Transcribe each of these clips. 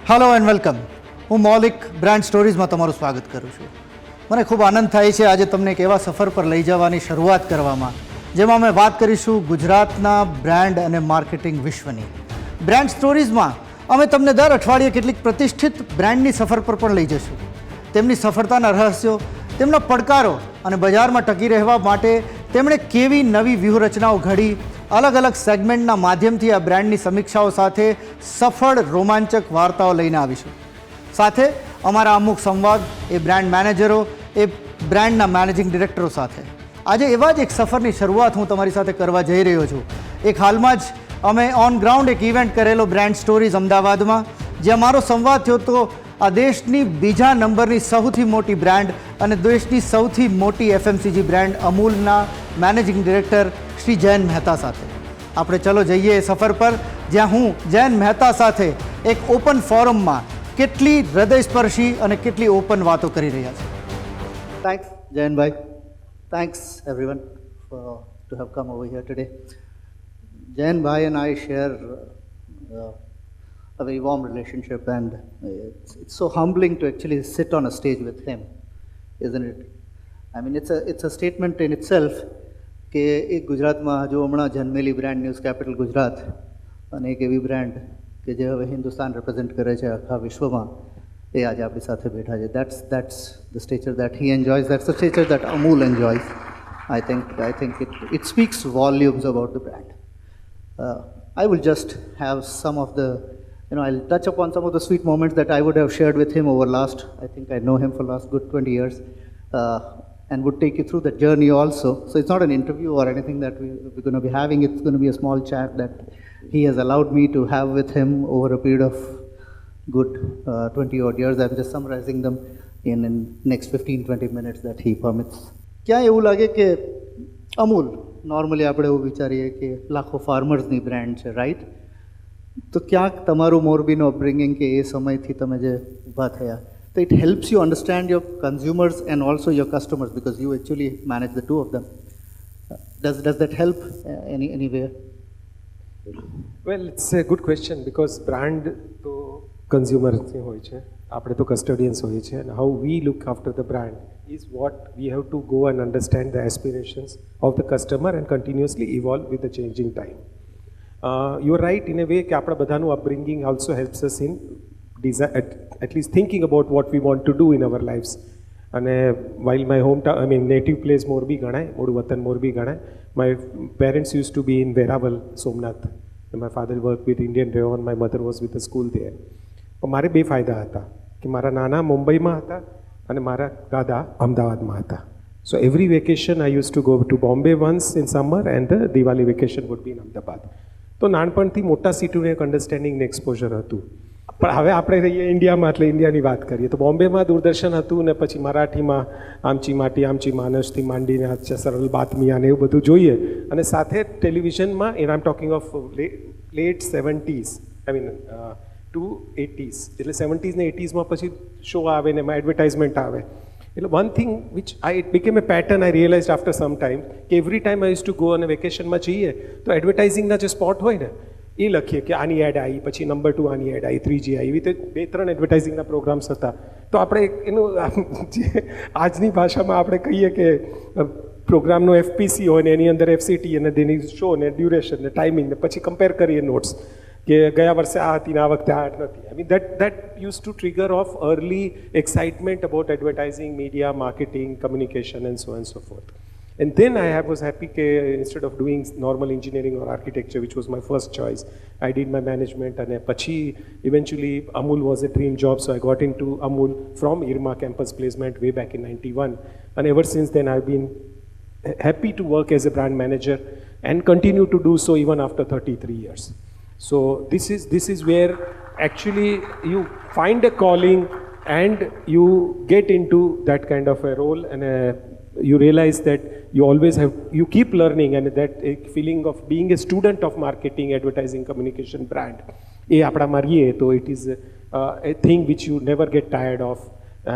Hello and welcome. હું મૌલિક brand સ્ટોરીઝમાં તમારું સ્વાગત કરું છું. મને ખૂબ આનંદ થાય છે આજે તમને એક એવા સફર પર લઈ જવાની શરૂઆત કરવામાં, જેમાં અમે વાત કરીશું ગુજરાતના બ્રાન્ડ અને માર્કેટિંગ વિશ્વની. બ્રાન્ડ સ્ટોરીઝમાં અમે તમને દર અઠવાડિયે કેટલીક પ્રતિષ્ઠિત બ્રાન્ડની સફર પર પણ લઈ જઈશું. તેમની સફળતાના રહસ્યો, તેમના પડકારો અને બજારમાં ટકી રહેવા માટે તેમણે કેવી નવી વ્યૂહરચનાઓ ઘડી, અલગ અલગ સેગમેન્ટના માધ્યમથી આ બ્રાન્ડની સમીક્ષાઓ સાથે સફળ રોમાંચક વાર્તાઓ લઈને આવીશું. સાથે અમારા અમુક સંવાદ એ બ્રાન્ડ મેનેજરો, એ બ્રાન્ડના મેનેજિંગ ડિરેક્ટરો સાથે. આજે એવા જ એક સફરની શરૂઆત હું તમારી સાથે કરવા જઈ રહ્યો છું. એક હાલમાં જ અમે ઓન ગ્રાઉન્ડ એક ઇવેન્ટ કરેલો બ્રાન્ડ સ્ટોરીઝ અમદાવાદમાં, જ્યાં મારો સંવાદ થયો તો આ દેશની બીજા નંબરની સૌથી મોટી બ્રાન્ડ અને દેશની સૌથી મોટી FMCG બ્રાન્ડ અમૂલના મેનેજિંગ ડિરેક્ટર શ્રી જયન મહેતા સાથે. આપણે ચલો જઈએ એ સફર પર, જ્યાં હું જયન મહેતા સાથે એક ઓપન ફોરમમાં કેટલી હૃદયસ્પર્શી અને કેટલી ઓપન વાતો કરી રહ્યા છે. થેન્ક્સ જયનભાઈ. Thanks everyone to have come over here today. Jayan Bhai and I share a very warm relationship, and it's so humbling to actually sit on a stage with him, isn't it? I mean, it's a statement in itself કે એક ગુજરાતમાં હજુ હમણાં જન્મેલી brand news capital Gujarat અને એક એવી brand કે જે હવે હિન્દુસ્તાન રિપ્રેઝેન્ટ કરે છે આખા વિશ્વમાં, એ આજે આપણી સાથે બેઠા છે. that's the stature that he enjoys, that's the stature that Amul enjoys. I think it speaks volumes about the brand. I will just have some of the, I'll touch upon some of the sweet moments that I would have shared with him over last, I think I know him for last good 20 years, and would take you through that journey also. So it's not an interview or anything that we're going to be having, it's going to be a small chat that he has allowed me to have with him over a period of good 20 odd years. I'm just summarizing them in next 15-20 minutes that he permits. ક્યાં એવું લાગે કે Amul, normally આપણે એવું વિચારીએ કે લાખો ફાર્મર્સની brand છે, રાઈટ? તો ક્યાંક તમારું મોરબીનું અપબ્રિંગિંગ કે એ સમયથી તમે જે ઊભા થયા, so it helps you understand your consumers and also your customers, because you actually manage the two of them. Does that help any way? Well, it's a good question, because brand to consumer હોય છે, આપણે તો custodians હોઈએ છીએ, and how we look after the brand is what we have to go and understand the aspirations of the customer and continuously evolve with the changing time. You're right in a way કે આપણા બધાનું upbringing also helps us in at least thinking about what we want to do in our lives. And while my hometown, native place Morbi ગણાય, મોડું વતન મોરબી ગણાય, my parents used to be in Veraval, Somnath. And my father worked with Indian Rayon, my mother was with the school there. પણ મારે બે ફાયદા હતા કે મારા નાના મુંબઈમાં હતા અને મારા દાદા અમદાવાદમાં હતા. So every vacation I used to go to Bombay once in summer, and the Diwali vacation would be in Ahmedabad. તો નાનપણથી મોટા સિટીનું એક અન્ડરસ્ટેન્ડિંગ ને એક્સપોઝર હતું. પણ હવે આપણે રહીએ ઇન્ડિયામાં, એટલે ઇન્ડિયાની વાત કરીએ તો બોમ્બેમાં દૂરદર્શન હતું, ને પછી મરાઠીમાં આમચી માટી આમચી માનસથી માંડીને સરળ બાતમીયા ને એવું બધું જોઈએ, અને સાથે ટેલિવિઝનમાં, and I am talking of late 70s, to 80s, એટલે 70s ને 80sમાં પછી શો આવે ને એમાં એડવર્ટાઇઝમેન્ટ આવે. એટલે one thing which it became a pattern I realized after some time કે every time I used to go અને વેકેશનમાં જઈએ તો એડવર્ટાઇઝિંગના જે સ્પોટ હોય ને એ લખીએ કે આની એડ આવી, પછી નંબર 2 આની એડ આવી, 3G આવી, એવી રીતે 2-3 એડવર્ટાઇઝિંગના પ્રોગ્રામ્સ હતા. તો આપણે એનું જે આજની ભાષામાં આપણે કહીએ કે પ્રોગ્રામનો FPC હોય ને એની અંદર FCT અને તેની શો ને ડ્યુરેશન ને ટાઈમિંગ ને પછી કમ્પેર કરીએ નોટ્સ કે ગયા વર્ષે આ હતી ને આ વખતે આ નથી. that used to trigger off early excitement about advertising, media, marketing, communication and so on and so forth. And then I was happy that instead of doing normal engineering or architecture, which was my first choice, I did my management, and pachi eventually Amul was a dream job, so I got into Amul from IRMA campus placement way back in 91, and ever since then I've been happy to work as a brand manager and continue to do so even after 33 years. So this is where actually you find a calling and you get into that kind of a role, and you realize that you keep learning, and that feeling of being a student of marketing, advertising, communication, brand, so it is a thing which you never get tired of.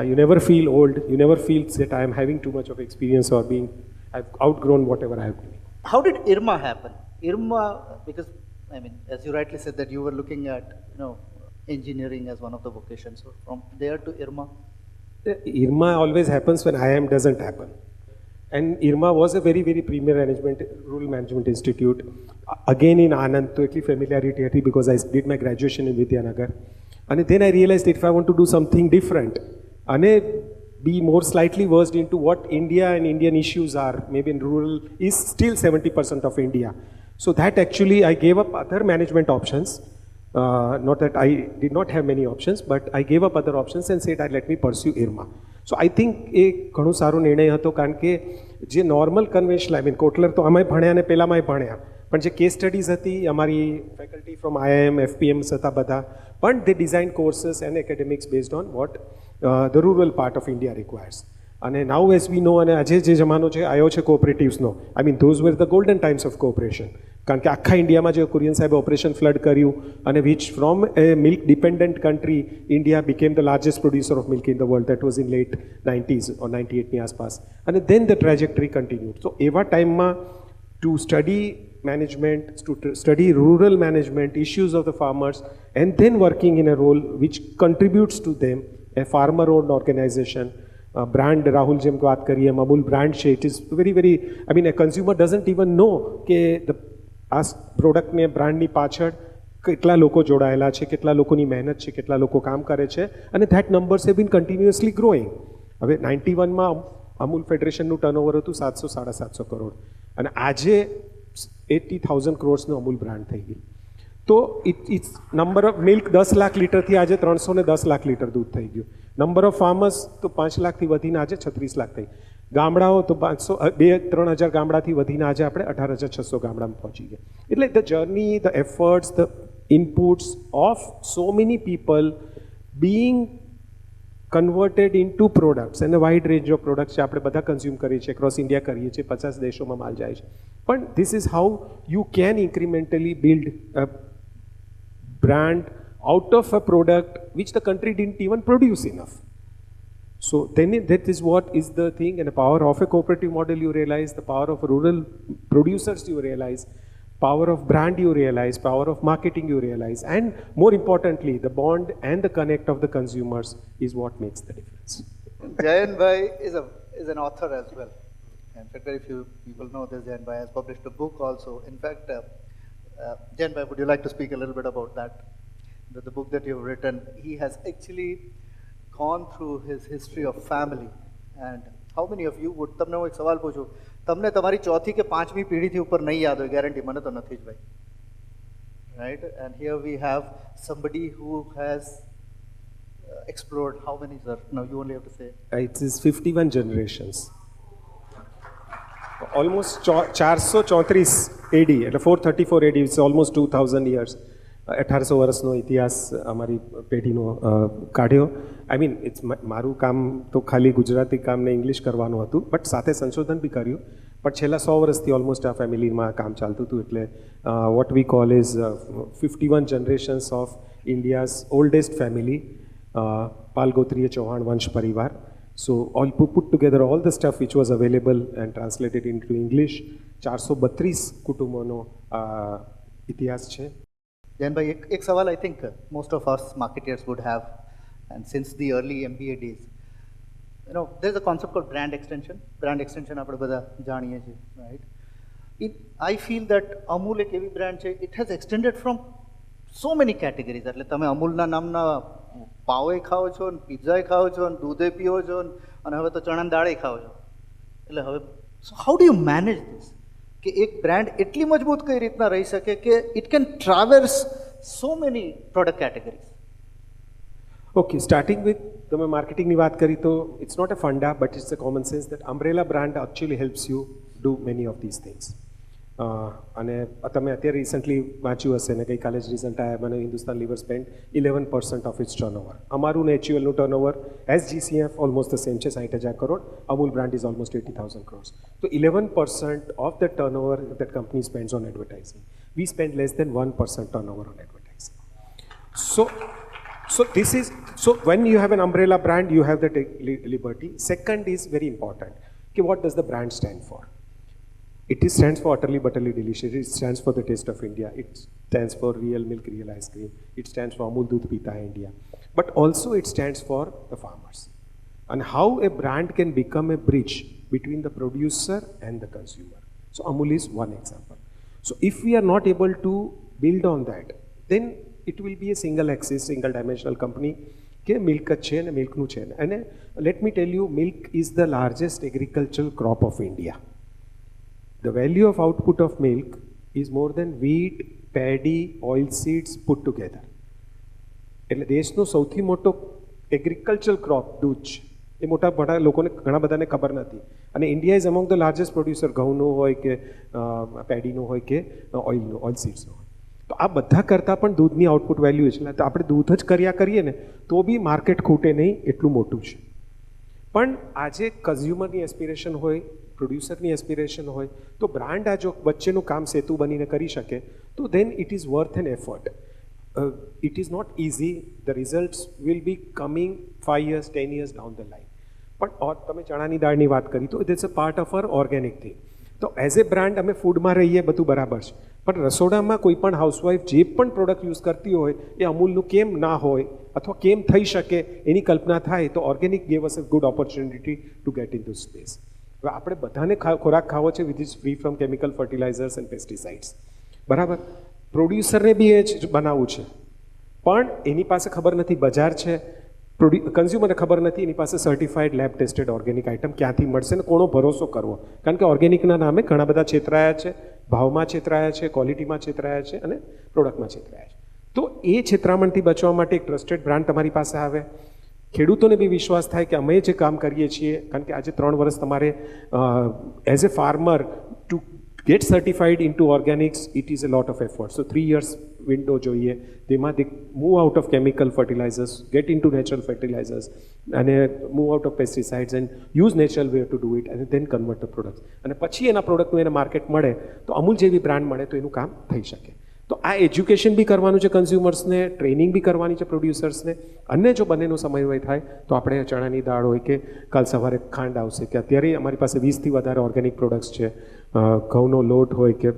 You never feel old, you never feel that I am having too much of experience or I've outgrown whatever I have been. How did IRMA happen? IRMA, because as you rightly said that you were looking at engineering as one of the vocations. So from there to IRMA. IRMA always happens when IIM doesn't happen. And IRMA was a very, very premier management, rural management institute. Again in Anand, so એટલી familiarity હતી because I did my graduation in Vidyanagar. And then I realized that if I want to do something different, and be more slightly versed into what India and Indian issues are, maybe in rural, is still 70% of India. So that actually I gave up other management options. Not that I did not have many options, but I gave up other options and said, let me pursue IRMA. So I think એ ઘણો સારો નિર્ણય હતો કારણ કે જે normal conventional I mean Kotler તો અમે ભણ્યા અને પહેલાંમાં ભણ્યા પણ જે કેસ સ્ટડીઝ હતી અમારી ફેકલ્ટી ફ્રોમ IIM, FPMs હતા બધા પણ they designed courses and academics based on what the rural part of India requires. અને now as we know અને આજે જે જમાનો છે આવ્યો છે કોઓપરેટિવ્સનો I mean those were the golden times of cooperation. કારણ કે આખા ઇન્ડિયામાં જે કુરિયન સાહેબે ઓપરેશન ફ્લડ કર્યું અને which from A milk dependent country India became the largest producer of milk in the world. That was in late 90s or 98ની આસપાસ. અને then the trajectory continued. So એવા ટાઈમમાં to study management, to study rural management, issues of the farmers, and then working in a role which contributes to them, a farmer-owned organization, brand, Rahul જેમ વાત કરીએ Amul brand છે, it is very, very, I mean, a consumer doesn't even know કે આ પ્રોડક્ટને બ્રાન્ડની પાછળ કેટલા લોકો જોડાયેલા છે, કેટલા લોકોની મહેનત છે, કેટલા લોકો કામ કરે છે, અને that numbers have been continuously growing. હવે 91માં અમૂલ ફેડરેશનનું ટર્નઓવર હતું 700-750 કરોડ અને આજે 80,000 કરોડ્સનું અમૂલ બ્રાન્ડ થઈ ગયું. તો its number of milk 10 lakh લીટરથી આજે 310 લાખ લીટર દૂધ થઈ ગયું. નંબર ઓફ ફાર્મર્સ તો 5 લાખથી વધીને આજે 36 લાખ થઈ. ગામડાઓ તો 2-3 હજાર ગામડાથી વધીને આજે આપણે 18,600 ગામડામાં પહોંચી ગયા. એટલે the journey, the efforts, the inputs of so many people being converted into products અને વાઇડ રેન્જ ઓફ પ્રોડક્ટ્સ છે આપણે બધા કન્ઝ્યુમ કરીએ છીએ, ક્રોસ ઇન્ડિયા કરીએ છીએ, 50 દેશોમાં માલ જાય છે. પણ this is how you can incrementally build a brand out of a product which the country didn't even produce enough. So then that is what is the thing, and the power of a cooperative model you realize, the power of rural producers you realize, power of brand you realize, power of marketing you realize, and more importantly, the bond and the connect of the consumers is what makes the difference. Jayan Bhai is an author as well. In fact, very few people know this. Jayan Bhai has published a book also. In fact, Jayan Bhai, would you like to speak a little bit about that? The book that you've written, he has actually gone through his history of family. And how many of you would, તમને હું એક સવાલ પૂછું, તમને તમારી ચોથી કે પાંચમી પેઢીથી ઉપર નહીં યાદ હોય, ગેરંટી મને તો નથી જ ભાઈ. Right? And here we have somebody who has explored how many, sir? No, you only have to say. It is 51 generations. Almost 434 AD, એટલે 434 AD, it's almost 2000 years. 1800 વર્ષનો ઇતિહાસ અમારી પેઢીનો કાઢ્યો. આઈ મીન ઇટ્સ મારું કામ તો ખાલી ગુજરાતી કામને ઇંગ્લિશ કરવાનું હતું, બટ સાથે સંશોધન બી કર્યું. બટ છેલ્લા 100 વર્ષથી ઓલમોસ્ટ આ ફેમિલીમાં કામ ચાલતું હતું. એટલે what we call is 51 generations of India's oldest family, પાલગોત્રીય ચૌહાણ વંશ પરિવાર. So all put together all the stuff which was available and translated into English. 432 કુટુંબોનો ઇતિહાસ છે. Jayan Bhai, એક સવાલ I think most of us marketers would have, and since the early MBA days, you know, there's a concept called brand extension. Brand extension આપણે બધા જાણીએ છીએ, right? I feel that Amul એક એવી brand છે, it has extended from so many categories. એટલે તમે અમૂલના નામના પાવે ખાઓ છો, પિઝ્ઝા ખાઓ છો, દૂધે પીઓ છો, અને હવે તો ચણાની દાળે ખાઓ છો. એટલે હવે so how do you manage this? કે એક બ્રાન્ડ એટલી મજબૂત કઈ રીતના રહી શકે કે it can travels so many product categories? Okay, starting with તમે માર્કેટિંગની વાત કરી તો it's not a funda, but it's a common sense that umbrella brand actually helps you do many of this things. અને તમે અત્યારે રિસન્ટલી વાંચ્યું હશે ને ગઈકાલે જ રિઝલ્ટ આવ્યા, મને Hindustan lever spend 11% of its turnover. અમારું નેચ્યુઅલનું turnover as GCF almost the same છે, 60,000 crore. Amul brand is almost 80,000 crores. So 11% of the turnover that company spends on advertising. We spend less than 1% turnover on advertising. So this is, so when you have an umbrella brand, you have that liberty. Second is very important. Okay, what does the brand stand for? It is stands for utterly butterly delicious. It stands for the taste of India. It stands for real milk, real ice cream. It stands for Amul Doodh Pita hai India. But also it stands for the farmers. And how a brand can become a bridge between the producer and the consumer. So Amul is one example. So if we are not able to build on that, then it will be a single axis, single dimensional company કે milk જ છે ને મિલ્કનું છે ને. અને let me tell you, milk is the largest agricultural crop of India. The value of output of milk is more than wheat, paddy, oil seeds put together. એટલે દેશનો સૌથી મોટો એગ્રીકલ્ચરલ ક્રોપ દૂધ છે. એ મોટા લોકોને ઘણા બધાને ખબર નથી. અને India is among the largest producer ઘઉંનું હોય કે પેડીનું હોય કે ઓઇલ સીડ્સનું હોય. તો આ બધા કરતાં પણ દૂધની આઉટપુટ વેલ્યુ છે. તો આપણે દૂધ જ કર્યા કરીએ ને તો બી માર્કેટ ખૂટે નહીં એટલું મોટું છે. પણ આજે કન્ઝ્યુમરની એસ્પિરેશન હોય, પ્રોડ્યુસરની એસ્પિરેશન હોય, તો બ્રાન્ડ આ જો વચ્ચેનું કામ સેતુ બનીને કરી શકે તો then it is worth an effort. It is not easy. The results will be coming 5 years, 10 years down the line. પણ તમે ચણાની દાળની વાત કરી તો it's a part of uh organic thing. તો એઝ એ બ્રાન્ડ અમે ફૂડમાં રહીએ બધું બરાબર છે, પણ રસોડામાં કોઈ પણ હાઉસવાઈફ જે પણ પ્રોડક્ટ યુઝ કરતી હોય એ અમૂલનું કેમ ના હોય અથવા કેમ થઈ શકે એની કલ્પના થાય તો organic gave us a good opportunity to get into space. હવે આપણે બધાને ખોરાક ખાવો છે which is free from chemical fertilizers and pesticides, બરાબર. પ્રોડ્યુસરને બી એ જ બનાવવું છે, પણ એની પાસે ખબર નથી બજાર છે, કન્ઝ્યુમરને ખબર નથી એની પાસે certified lab tested organic item ક્યાંથી મળશે ને કોનો ભરોસો કરવો. કારણ કે ઓર્ગેનિકના નામે ઘણા બધા છેતરાયા છે, ભાવમાં છેતરાયા છે, ક્વોલિટીમાં છેતરાયા છે અને પ્રોડક્ટમાં છેતરાયા છે. તો એ છેતરામણથી બચવા માટે એક ટ્રસ્ટેડ બ્રાન્ડ તમારી પાસે આવે, ખેડૂતોને બી વિશ્વાસ થાય કે અમે જે કામ કરીએ છીએ, કારણ કે આજે 3 વર્ષ તમારે as a farmer to get certified into organics, it is a lot of effort. So 3 years window જોઈએ, તેમાં they move out of chemical fertilizers, get into natural fertilizers and move out of pesticides and use natural way to do it and then convert the products. અને પછી એના પ્રોડક્ટનું એને market મળે તો અમૂલ જેવી brand મળે તો એનું કામ થઈ શકે. તો આ એજ્યુકેશન બી કરવાનું છે કન્ઝ્યુમર્સને, ટ્રેનિંગ બી કરવાની છે પ્રોડ્યુસર્સને, અને જો બંનેનો સમન્વય થાય તો આપણે ચણાની દાળ હોય કે કાલ સવારે ખાંડ આવશે કે અત્યારે અમારી પાસે 20થી વધારે ઓર્ગેનિક પ્રોડક્ટ્સ છે, ઘઉંનો લોટ હોય કે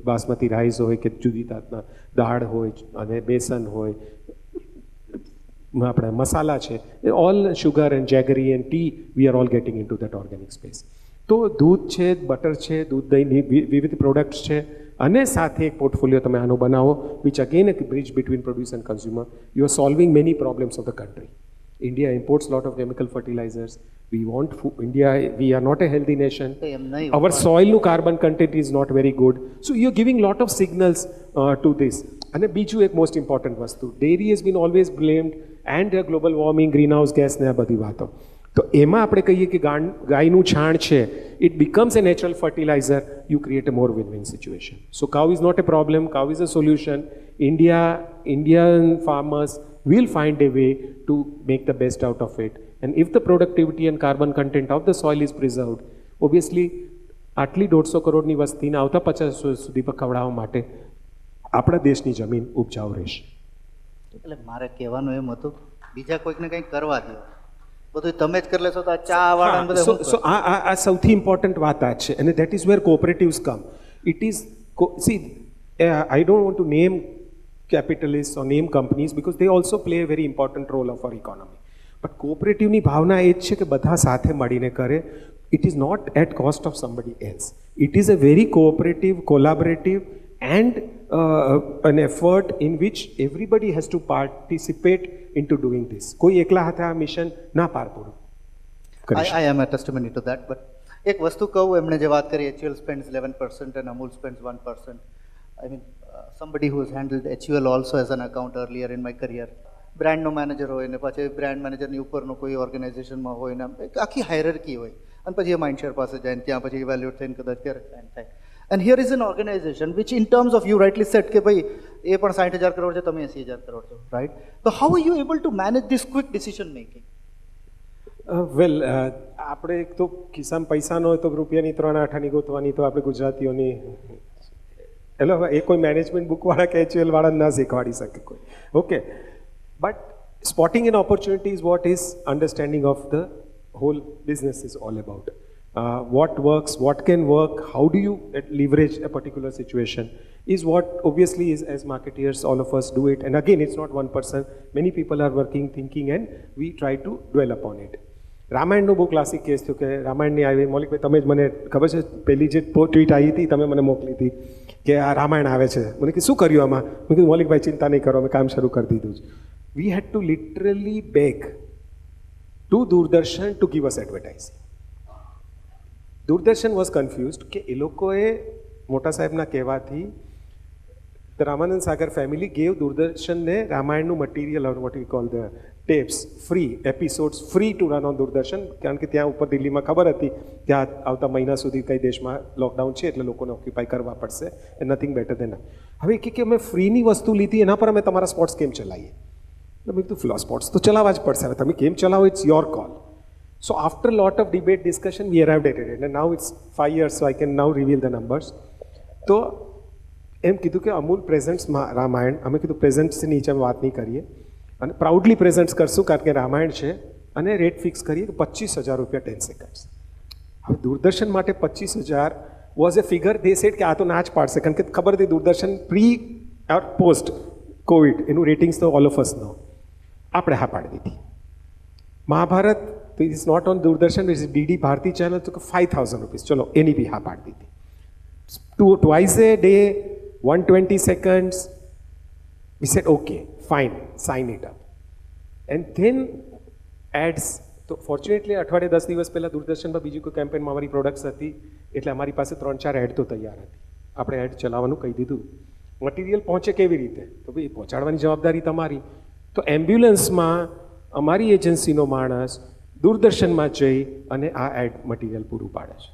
બાસમતી રાઈસ હોય કે જુદી જાતના દાળ હોય અને બેસન હોય, આપણે મસાલા છે, એ all sugar and jaggery and tea we are all getting into that organic space. તો દૂધ છે, બટર છે, દૂધ દહીંની વિવિધ પ્રોડક્ટ્સ છે, અને સાથે એક પોર્ટફોલિયો તમે આનો બનાવો which again a bridge between producer and consumer. You are solving many problems of the country. India imports lot of chemical fertilizers. We want food. India, we are not a healthy nation. Our soil nu carbon content is not very good. So you are giving lot of signals to this. And બીજું એક most important વસ્તુ, dairy has been always blamed and global warming, greenhouse gas ને આ બધી વાતો. તો એમાં આપણે કહીએ કે ગાયનું છાણ છે, it becomes a natural fertilizer, you create a more win-win situation. So cow is not a problem, cow is a solution. Indian farmers will find a way to make the best out of it. And if the productivity and carbon content of the soil is preserved, obviously આટલી 150 કરોડની વસ્તીને આવતા 50 વર્ષ સુધી પર ખવડાવવા માટે આપણા દેશની જમીન ઉપજાઉ રહેશે. એટલે મારે કહેવાનું એમ હતું બીજા કોઈકને કંઈક કરવા દો, બધું તમે જ કરી લેશો તો આ ચા વાળા બધા. સો આ સૌથી ઇમ્પોર્ટન્ટ વાત આ છે, અને that is where cooperatives come. It is see, I don't want to name capitalists or name companies because they also play a very important role of our economy. But cooperative ભાવના એ જ છે કે બધા સાથે મળીને કરે. It is not at cost of somebody else. It is a very cooperative, collaborative and an effort in which everybody has to participate into doing this. કોઈ એકલા હાથે આ મિશન ના પાર પૂરું. I am a testimony to that. But એક વસ્તુ કહું, એમણે જે વાત કરી, HUL spends 11% and Amul spends 1%. I mean, somebody who has handled HUL also as an account earlier in my career. બ્રાન્ડનો મેનેજર હોય ને પછી બ્રાન્ડ મેનેજરની ઉપરનો કોઈ ઓર્ગેનાઇઝેશનમાં હોય ને આખી હાયરકી હોય, અને પછી એ માઇન્ડશેર પાસે જાય ને ત્યાં પછી ઇવેલ્યુએટ થઈને કદાચ ત્યારે સાઇન થાય. And here is an organization which in terms of you rightly said કે ભાઈ એ પણ 60,000 કરોડ છે, તમે 80,000 કરોડ છો, રાઈટ? તો how are you able to manage this quick decision making? Well, આપણે એક તો ખિસ્સામાં પૈસા ન હોય તો રૂપિયાની 3 આઠાની ગોતવાની તો આપણે ગુજરાતીઓની, એટલે એ કોઈ મેનેજમેન્ટ બુકવાળા કે HUL વાળા ના શીખવાડી શકે કોઈ. Okay, but spotting an opportunity is what is understanding of the whole business is all about. what works, what can work, how do you leverage a particular situation is what obviously is as marketeers all of us do it. And again, it's not one person, many people are working, thinking, and we try to dwell upon it. રામાયણનો બહુ classic case થયો કે રામાયણની આવી મૌલિકભાઈ તમે જ મને ખબર છે પહેલી જે ટ્વીટ આવી હતી તમે મને મોકલી હતી કે આ રામાયણ આવે છે મને કે શું કર્યું આમાં મેં કીધું મૌલિકભાઈ ચિંતા નહીં કરો અમે કામ શરૂ કરી દીધું છે we had to literally beg to Doordarshan to give us advertising Doordarshan was confused કે એ લોકોએ મોટા સાહેબના કહેવાથી the Ramanand Sagar family gave દૂરદર્શનને રામાયણનું material or what we call the tapes free episodes free to run on Doordarshan કારણ કે ત્યાં ઉપર દિલ્હીમાં ખબર હતી કે આવતા મહિના સુધી કઈ દેશમાં લોકડાઉન છે એટલે લોકોને ઓક્યુપાય કરવા પડશે એન્ડ નથિંગ બેટર દેન હવે કે અમે ફ્રીની વસ્તુ લીધી એના પર અમે તમારા સ્પોર્ટ્સ કેમ ચલાવીએ એટલે મેં કીધું સ્પોર્ટ્સ તો ચલાવવા જ પડશે હવે તમે કેમ ચલાવો it's your call So after a lot of debate, discussion, we arrived at it. And now it's 5 years, so I can now reveal the numbers. તો એમ કીધું કે અમૂલ પ્રેઝન્ટ્સમાં રામાયણ અમે કીધું પ્રેઝન્ટ્સની નીચે અમે વાત નહીં કરીએ અને પ્રાઉડલી પ્રેઝન્ટ્સ કરશું કારણ કે રામાયણ છે અને રેટ ફિક્સ કરીએ કે 25,000 રૂપિયા 10 સેકન્ડ્સ હવે દૂરદર્શન માટે 25,000 was A figure they sad કે આ તો ના જ પાડશે કારણ કે ખબર હતી Doordarshan pre or post covid એનું રેટિંગ્સ તો ઓલ ઓફ અસ નો આપણે હા પાડી દીધી મહાભારત तो it is not on Doordarshan it is DD Bharati channel तो 5,000 रुपीज चलो एनी भी हाँ पाड़ दी थी twice a day 120 seconds we said okay fine sign it up and then ads तो ફોર્ચ્યુનેટલી અઠવાડિયે 10 દિવસ પહેલાં દૂરદર્શનમાં બીજી કોઈ કેમ્પેનમાં અમારી પ્રોડક્ટ્સ હતી એટલે અમારી પાસે 3-4 એડ તો તૈયાર હતી આપણે એડ ચલાવવાનું કહી દીધું મટીરિયલ પહોંચે કેવી રીતે તો ભાઈ પહોંચાડવાની જવાબદારી તમારી તો એમ્બ્યુલન્સમાં અમારી એજન્સીનો માણસ દૂરદર્શનમાં જઈ અને આ એડ મટીરિયલ પૂરું પાડે છે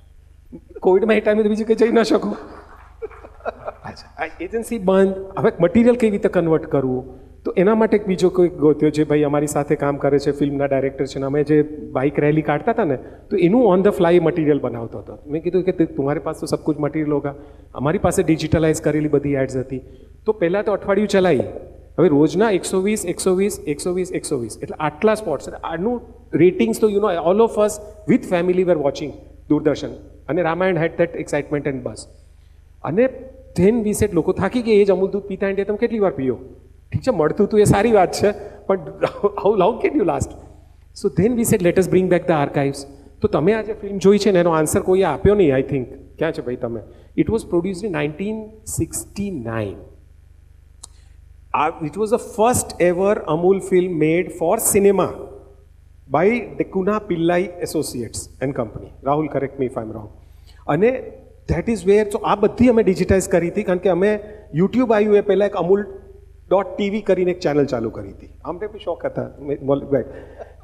કોવિડમાં એ ટાઈમે તો બીજું કંઈ જઈ ન શકો અચ્છા આ એજન્સી બંધ હવે મટીરિયલ કેવી રીતે કન્વર્ટ કરવું તો એના માટે બીજો કોઈ ગોત્યો જે ભાઈ અમારી સાથે કામ કરે છે ફિલ્મના ડાયરેક્ટર છે ને અમે જે બાઇક રેલી કાઢતા હતા ને તો એનું ઓન ધ ફ્લાય મટીરિયલ બનાવતો હતો મેં કીધું કે તમારી પાસે તો સબ કુછ મટીરિયલ હોગા અમારી પાસે ડિજિટલાઇઝ કરેલી બધી એડ્સ હતી તો પહેલાં તો અઠવાડિયું ચલાવી હવે રોજના 120 એટલે આટલા સ્પોટ્સ આનું રેટિંગ્સ તો you know all of us with family were watching Doordarshan અને Ramayan had that excitement and બસ અને ધેન વી સેટ લોકો થાકી ગયા એ જ અમૂલ દૂધ પીતા ઇન્ડિયા તમે કેટલી વાર પીઓ ઠીક છે મળતું હતું એ સારી વાત છે પણ how long can you last so then we set let us bring back the archives તો તમે આ જે ફિલ્મ જોઈ છે ને એનો આન્સર કોઈએ આપ્યો નહીં આઈ થિંક ક્યાં છે ભાઈ તમે it was produced in 1969 it was the first ever Amul film made for cinema by Dekuna Pillai Associates and Company. Rahul, correct me if I'm wrong. અને that is where so આ બધી અમે digitise કરી હતી કારણ કે અમે YouTube આવ્યું એ પહેલાં એક અમૂલ.tv કરીને એક ચેનલ ચાલુ કરી હતી અમને બી શોખ હતા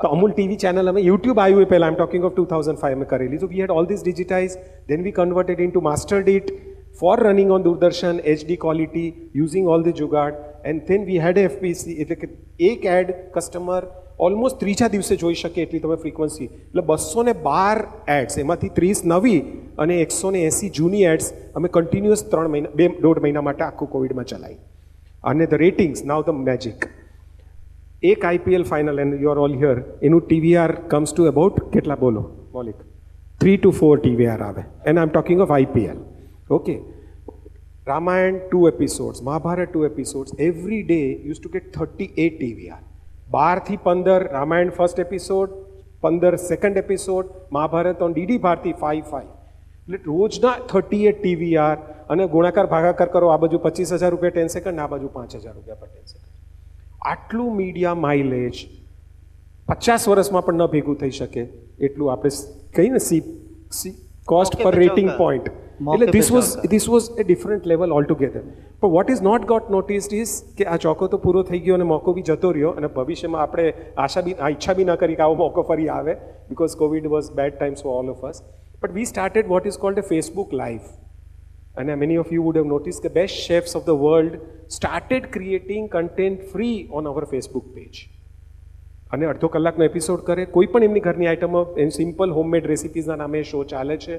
તો અમૂલ ટીવી ચેનલ અમે યુટ્યુબ આવ્યું એ પહેલાં આઈ એમ ટોકિંગ ઓફ 2005 અમે કરેલી so we had all this digitize then we converted into mastered it for running on Doordarshan, HD quality, using all the jugaad, and then we had a FPC, એટલે કે એક add customer almost ત્રીજા દિવસે જોઈ શકે એટલી તમે frequency એટલે 212 એડ્સ એમાંથી 30 નવી અને 180 જૂની એડ્સ અમે કન્ટિન્યુઅસ 2.5 મહિના માટે આખું કોવિડમાં ચલાવી અને the ratings now the magic એક IPL final and you are all here એનું TVR કમ્સ ટુ અબાઉટ કેટલા બોલો મૌલિક 3 to 4 TVR આવે and I am talking of IPL okay Ramayan 2 episodes Mahabharat 2 episodes every day used to get 38 TVR 12 થી 15 Ramayan first episode 15 second episode Mahabharat on DD Bharati 5 એટલે રોજના 38 TVR અને ગુણાકાર ભાગાકાર કરો આ બાજુ 25,000 રૂપિયા 10 સેકન્ડ આ બાજુ 5,000 રૂપિયા પર 10 સેકન્ડ આટલું મીડિયા માઇલેજ 50 વર્ષમાં પણ ન ભેગું થઈ શકે એટલું આપણે કહીએ ને કોસ્ટ પર રેટિંગ પોઈન્ટ એટલે this was a different level altogether but what is not got noticed is કે આ ચોકો તો પૂરો થઈ ગયો અને મોકો બી જતો રહ્યો અને ભવિષ્યમાં આપણે ઈચ્છા બી ન કરી કે આવો મોકો ફરી આવે because COVID was bad times for all of us but we started what is called a Facebook Live and many of you would have noticed the best chefs of the world started creating content free on our Facebook page અને અડધો કલાકનો episode કરે કોઈ પણ એમની ઘરની આઇટમો એમ simple homemade રેસિપીઝના નામે શો ચાલે છે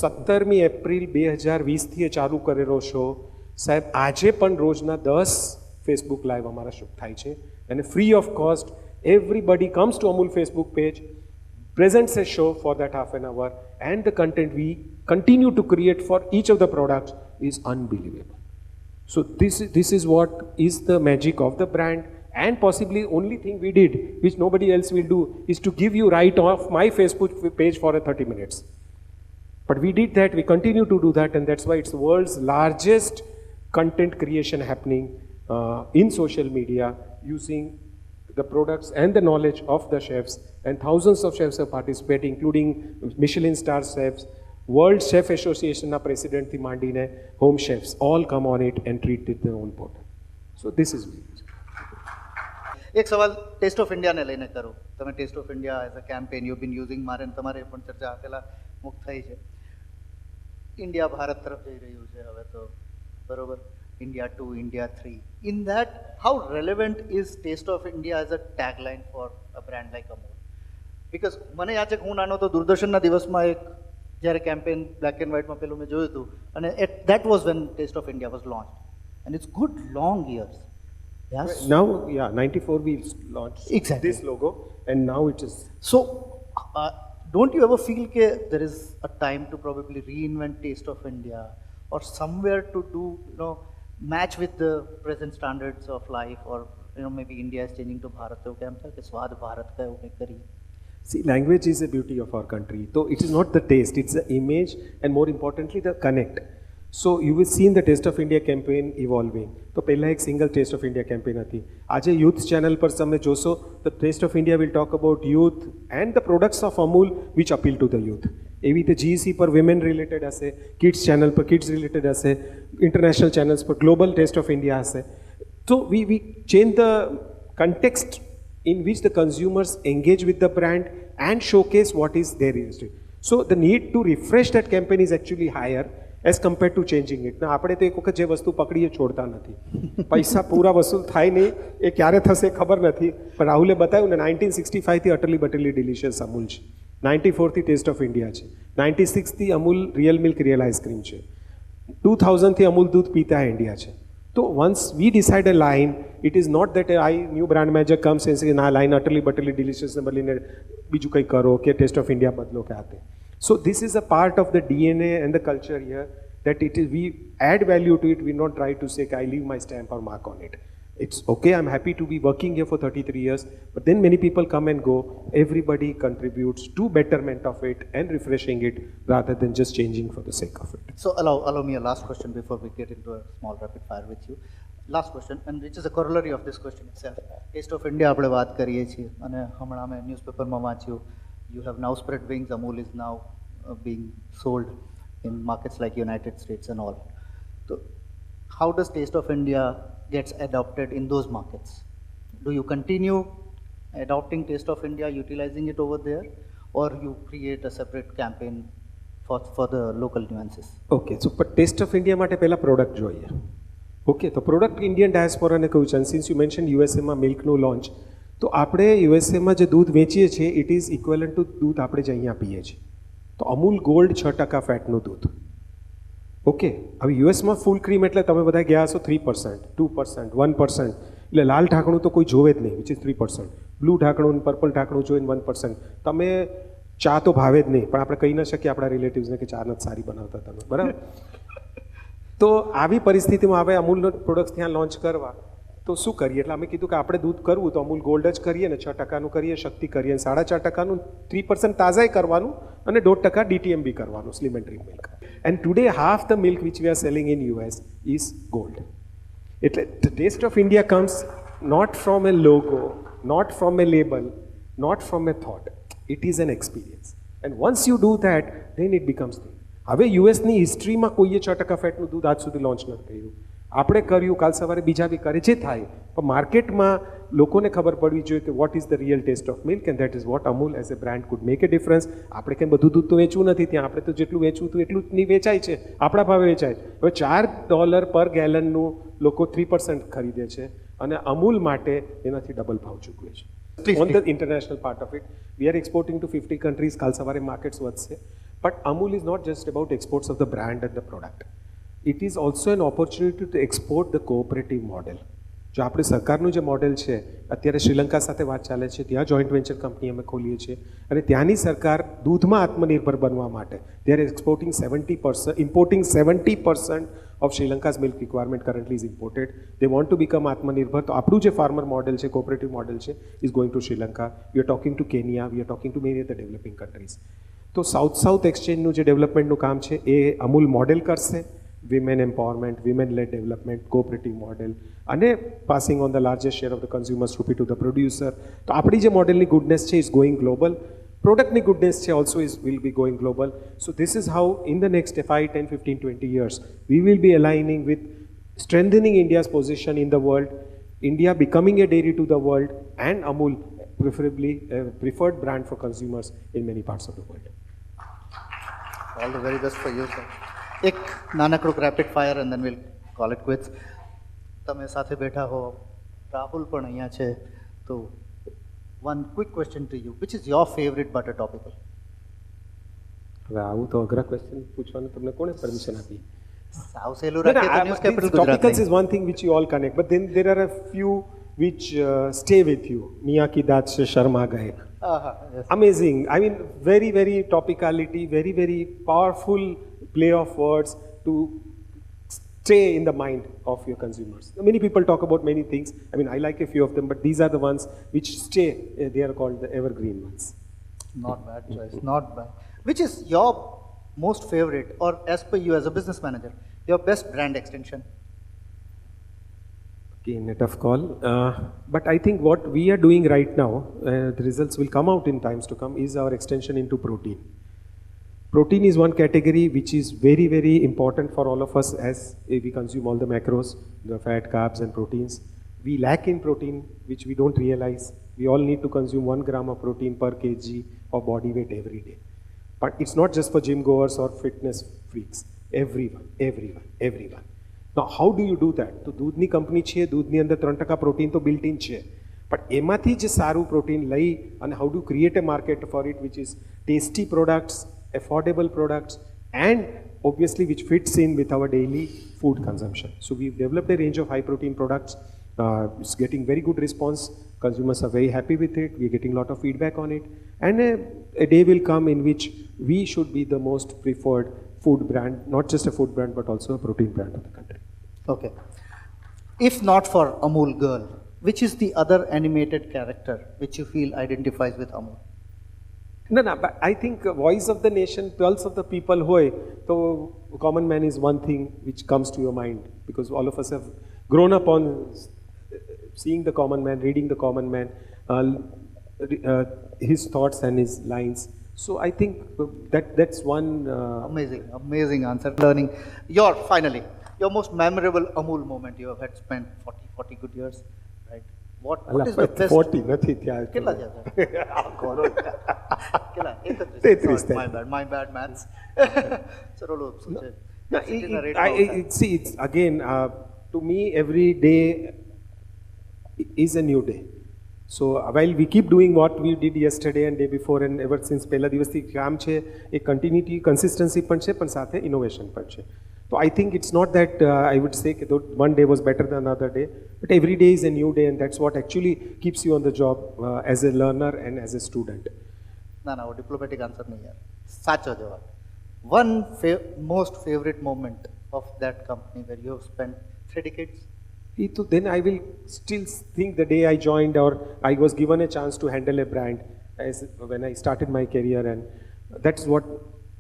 17મી એપ્રિલ 2020થી એ ચાલુ કરેલો શો સાહેબ આજે પણ રોજના 10 ફેસબુક લાઈવ અમારા શો થાય છે અને free of cost everybody comes to Amul Facebook page presents a show for that half an hour, and the content we continue to create for each of the products is unbelievable. So this is what is the magic of the brand, and possibly only thing we did, which nobody else will do, is to give you right off my Facebook page for a 30 minutes. But we did that, we continue to do that, and that's why it's the world's largest content creation happening in social media using the products and the knowledge of the chefs, and thousands of chefs have participated, including Michelin star chefs, World Chef Association president થી માંડીને home chefs all come on it and treat it their own pot. So this is me. એક સવાલ test of ઇન્ડિયાને લઈને કરું. તમે taste of India as a campaign you been using, મારે ને તમારે પણ ચર્ચા પેલા મુક્ત થઈ છે. ઇન્ડિયા ભારત તરફ જઈ રહ્યું છે હવે તો, બરોબર? India 2, India 3. In that how relevant is taste of India as a tagline for a brand like Amul? Because મને યાદ છે કે હું નાનો તો દૂરદર્શનના દિવસમાં એક જ્યારે કેમ્પેન બ્લેક એન્ડ વ્હાઇટમાં પેલું મેં જોયું હતું, અને that was when taste of India was launch, and it's good long years. Yes. Now, yeah, 94 we launched Exactly. this logo, and now it is. So, don't you ever feel that there is a time to probably reinvent Taste of India, or somewhere to do, match with the present standards of life, or maybe India is changing to Bharat, तो क्या मतलब कि स्वाद भारत का है वो करिए. See, language is a beauty of our country. So it is not the taste, it's the image, and more importantly, the connect. So you will see in the Taste of India campaign evolving. તો પહેલા એક single taste of India campaign હતી. આજે youth channel પર તમે જોશો તો taste of India will talk about youth and the products of Amul which appeal to the youth. એવી રીતે જીઈસી પર વિમેન રિલેટેડ હશે, કિડ્સ ચેનલ પર કિડ્સ રિલેટેડ હશે, ઇન્ટરનેશનલ ચેનલ્સ પર ગ્લોબલ ટેસ્ટ ઓફ ઇન્ડિયા હશે. તો we change the context in which the consumers engage with the brand and showcase what is their industry. So the need to refresh that campaign is actually higher as compared to changing it. ના આપણે તો એક વખત જે વસ્તુ પકડીએ છોડતા નથી. પૈસા પૂરા વસૂલ થાય નહીં, એ ક્યારે થશે ખબર નથી. પણ રાહુલે બતાવ્યું ને 1965 થી અટલી બટલી ડિલિશિયસ અમૂલ છે, 94 થી ટેસ્ટ ઓફ ઇન્ડિયા છે, 96 થી Amul real milk real ice cream છે, 2000 થી અમૂલ દૂધ પીતા ઇન્ડિયા છે. તો once we decide a line, it is not that I new brand manager comes and says ના line utterly butterly delicious ને બદલીને બીજું કંઈ કરો કે ટેસ્ટ ઓફ ઇન્ડિયા બદલો કે આતે. So this is a part of the DNA and the culture here, that it is, we add value to it. We not try to say I leave my stamp or mark on it. It's okay, I'm happy to be working here for 33 years, but then many people come and go. Everybody contributes to betterment of it and refreshing it rather than just changing for the sake of it. So allow me a last question before we get into a small rapid fire with you. Last question, and which is a corollary of this question itself. Taste of India આપણે વાત કરીએ છીએ, અને હમણાં અમે ન્યૂઝપેપરમાં વાંચ્યું, you have now spread wings, Amul is now being sold in markets like United States and all. So how does Taste of India gets adopted in those markets? Do you continue adopting Taste of India, utilizing it over there, or you create a separate campaign for the local nuances? Okay, so but Taste of India માટે પહેલા product જોઈએ. Okay, તો product Indian ડાયસ્પોરાને કહ્યું છે. Since you mention યુએસએમાં મિલ્કનું launch, તો આપણે યુએસએમાં જે દૂધ વેચીએ છીએ ઇટ ઇઝ ઇક્વલન્ટ ટુ દૂધ આપણે જે અહીંયા પીએ છીએ. તો અમૂલ ગોલ્ડ 6% ફેટનું દૂધ. ઓકે, હવે યુએસમાં ફૂલ ક્રીમ એટલે તમે બધા ગયા હશો 3%, 2%, 1%, એટલે લાલ ઢાંકણું તો કોઈ જોવે જ નહીં, વિચ ઇઝ 3%. બ્લુ ઢાંકણું, પર્પલ ઢાંકણું જોઈને 1%. તમે ચા તો ભાવે જ નહીં, પણ આપણે કહી ન શકીએ આપણા રિલેટિવ્સને કે ચા નથી સારી બનાવતા તમે, બરાબર? તો આવી પરિસ્થિતિમાં હવે અમૂલનો પ્રોડક્ટ્સ ત્યાં લોન્ચ કરવા તો શું કરીએ? એટલે અમે કીધું કે આપણે દૂધ કરવું તો અમૂલ ગોલ્ડ જ કરીએ ને, 6%નું કરીએ, શક્તિ કરીએ, 4.5%નું 3% તાજાઈ કરવાનું, અને 1.5% DTMB કરવાનું, slim and dream milk. And today half the milk which we are selling in US is gold. એટલે the taste of India comes not from a logo, not from a label, not from a thought. It is an experience. And once you do that, then it becomes thing. હવે યુએસની હિસ્ટ્રીમાં કોઈએ 6% ફેટનું દૂધ આજ સુધી launch નથી કર્યું. આપણે કર્યું, કાલ સવારે બીજા બી કરે, જે થાય. પણ માર્કેટમાં લોકોને ખબર પડવી જોઈએ કે what is the real taste of milk, and that is what Amul as a brand could make a difference. આપણે કંઈ બધું દૂધ તો વેચવું નથી ત્યાં, આપણે તો જેટલું વેચવું હતું એટલું જ નહીં વેચાય છે, આપણા ભાવે વેચાય. હવે $4 પર ગેલનનું લોકો 3% ખરીદે છે, અને અમૂલ માટે એનાથી ડબલ ભાવ ચૂકવે છે. On the international part of it, we are exporting to 50 countries. કાલ સવારે માર્કેટ્સ વધશે. But Amul is not just about exports of the brand and the product. It is also an opportunity to export the cooperative model. જો આપણે સરકારનું જે model છે, અત્યારે શ્રીલંકા સાથે વાત ચાલે છે, ત્યાં જોઈન્ટ વેન્ચર કંપની અમે ખોલીએ છીએ અને ત્યાંની સરકાર દૂધમાં આત્મનિર્ભર બનવા માટે they are exporting 70%, importing 70% of Sri Lanka's milk requirement currently is imported. They want to become આત્મનિર્ભર. તો આપણું જે ફાર્મર મોડેલ છે, કોઓપરેટિવ મોડેલ છે, is going to Sri Lanka. We are talking to Kenya, we are talking to many other developing countries. તો south એક્સચેન્જનું જે ડેવલપમેન્ટનું કામ છે એ અમૂલ મોડેલ કરશે. Women empowerment, women led development, cooperative model અને passing on the largest share of the consumers rupee to the producer. તો આપણી જે મોડેલની ગુડનેસ છે ઇઝ ગોઈંગ ગ્લોબલ. પ્રોડક્ટની ગુડનેસ છે also is will be going global. So this is how in the next 5, 10, 15, 20 years we will be aligning with strengthening India's position in the world, India becoming a dairy to the world, and Amul preferably a preferred brand for consumers in many parts of the world. All the very best for you sir. એક નાનકડું rapid fire and then will call it quits. તમે સાથે બેઠા હો, રાહુલ પણ અહીંયા છે, તો one quick question to you, which is your favourite butter topical? હવે આવું તો અઘરા ક્વેશ્ચન પૂછવાનું તમને કોણે પરમિશન આપી? સાવ સહેલું રાખીએ તો news capital Gujarat. Topicals is one thing which you all connect, but then there are a few which stay with you. Miyan ki daat se sharma gaye. Amazing. I mean, very, very topicality, very, very powerful play of words to stay in the mind of your consumers. Many people talk about many things. I mean, I like a few of them, but these are the ones which stay. They are called the evergreen ones. Not bad choice, not bad. Which is your most favorite, or as per you as a business manager, your best brand extension? Again, a tough call. But I think what we are doing right now, the results will come out in times to come, is our extension into protein. Protein is one category which is very, very important for all of us as we consume all the macros, the fat, carbs and proteins. We lack in protein, which we don't realize. We all need to consume 1 gram of protein per kg of body weight every day. But it's not just for gym goers or fitness freaks. Everyone. Now, how do you do that? તો દૂધની company છે, દૂધની અંદર 3% protein તો built in છે, પણ એમાંથી જે સારું પ્રોટીન લઈ અને how do create a market for it which is tasty products, affordable products, and obviously which fits in with our daily food consumption. So we've developed a range of high protein products. It's getting very good response. Consumers are very happy with it. We're getting a lot of feedback on it. And a day will come in which we should be the most preferred food brand, not just a food brand, but also a protein brand of the country. Okay. If not for Amul Girl, which is the other animated character which you feel identifies with Amul? No, but I think voice of the nation, pulse of the people, hoy, so common man is one thing which comes to your mind, because all of us have grown up on seeing the common man, reading the common man, his thoughts and his lines. So I think that's one. Amazing answer. Learning. Finally, your most memorable Amul moment you have had spent 40 good years, right? What is the best? 40 નથી ત્યાં. કેટલા થયા છે? કેટલા? 33. My bad maths. ચલો શું છે? See, it's again, to me, every day is a new day. So while we keep doing what we did yesterday and day before and ever since પહેલા દિવસથી કામ છે, એ કન્ટિન્યુટી, કન્સિસ્ટન્સી પણ છે, પણ સાથે ઇનોવેશન પણ છે. So I think it's not that I would say that one day was better than another day, but every day is a new day, and that's what actually keeps you on the job as a learner and as a student. ના diplomatic answer નહીં યાર, સાચો જવાબ. One most favorite moment of that company where you have spent 3 decades? Then I will still think the day I joined or I was given a chance to handle a brand when I started my career, and that's what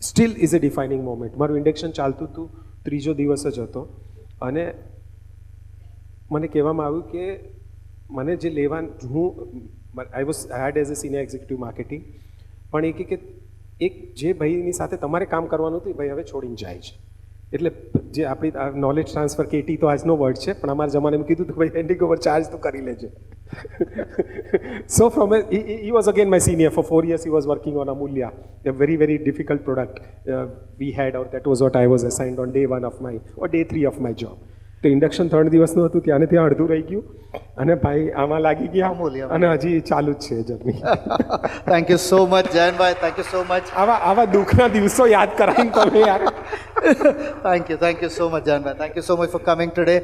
still is a defining moment. મારું induction ચાલતું હતું, ત્રીજો દિવસ જ હતો, અને મને કહેવામાં આવ્યું કે મને જે લેવા I had as a senior executive marketing, પણ એ કે એક જે ભાઈની સાથે તમારે કામ કરવાનું હતું એ ભાઈ હવે છોડીને જાય છે. એટલે જે આપણી નોલેજ ટ્રાન્સફર કેટી તો આજનો વર્ડ છે, પણ અમારા જમાનામાં કીધું તો ભાઈ હેન્ડિંગ ઓવર ચાર્જ તો કરી લેજો. So he was again my senior for 4 years. He was working on Amulya, a very, very difficult product we had, or that was what I was assigned on day 1 of my, or day 3 of my job. તો induction 3 દિવસનું હતું, ત્યાં ત્યાં અડધું રહી ગયું, અને ભાઈ આમાં લાગી ગયા, અને હજી ચાલુ જ છે journey. Thank you so much જયંતભાઈ, થેન્ક યુ સો મચ. આવા દુઃખના દિવસો યાદ કરાવીને તમે યાર. Thank you so much, Janva. Thank you so much for coming today.